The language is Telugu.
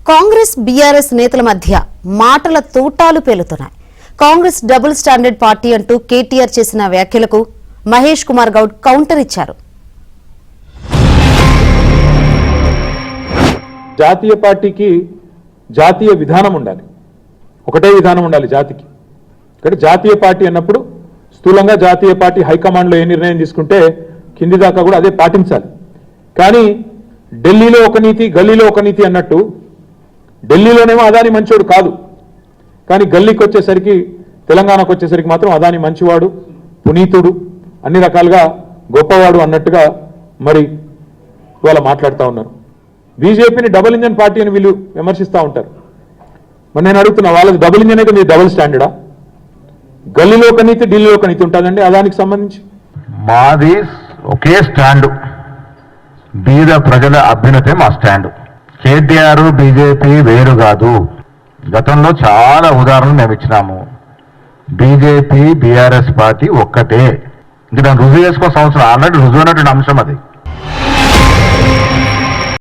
కాంగ్రెస్ బీఆర్ఎస్ నేతల మధ్య మాటల తూటాలు పేలుతున్నాయి. కాంగ్రెస్ డబుల్ స్టాండర్డ్ పార్టీ అంటూ కేటీఆర్ చేసిన వ్యాఖ్యలకు మహేష్ కుమార్ గౌడ్ కౌంటర్ ఇచ్చారు. జాతీయ పార్టీకి జాతీయ విధానం ఉండాలి, ఒకటే విధానం ఉండాలి జాతికి. ఇక్కడ జాతీయ పార్టీ అన్నప్పుడు స్థూలంగా జాతీయ పార్టీ హైకమాండ్లో ఏ నిర్ణయం తీసుకుంటే కింది దాకా కూడా అదే పాటించాలి. కానీ ఢిల్లీలో ఒక నీతి, గల్లీలో ఒక నీతి అన్నట్టు ఢిల్లీలోనేమో అదాని మంచోడు కాదు, కానీ గల్లీకి వచ్చేసరికి, తెలంగాణకు వచ్చేసరికి మాత్రం అదాని మంచివాడు, పునీతుడు, అన్ని రకాలుగా గొప్పవాడు అన్నట్టుగా మరి ఇవాళ మాట్లాడుతూ ఉన్నారు. బీజేపీని డబుల్ ఇంజన్ పార్టీ అని వీళ్ళు విమర్శిస్తూ ఉంటారు. మరి నేను అడుగుతున్నా, వాళ్ళకి డబుల్ ఇంజన్ అయితే మీరు డబుల్ స్టాండర్డా? గల్లీలో ఒక నీతి, ఢిల్లీలో ఒక నీతి ఉంటుందండి అదానికి సంబంధించి. మాది ఒకే స్టాండు, బీద ప్రజల అభ్యున్నతే మా స్టాండు. కేటీఆర్ బీజేపీ వేరు కాదు. గతంలో చాలా ఉదాహరణలు మేము ఇచ్చినాము. బీజేపీ బీఆర్ఎస్ పార్టీ ఒక్కటే. ఇది దాన్ని రుజువు చేసుకో సంవత్సరం ఆల్రెడీ రుజువు అయినటువంటి అంశం అది.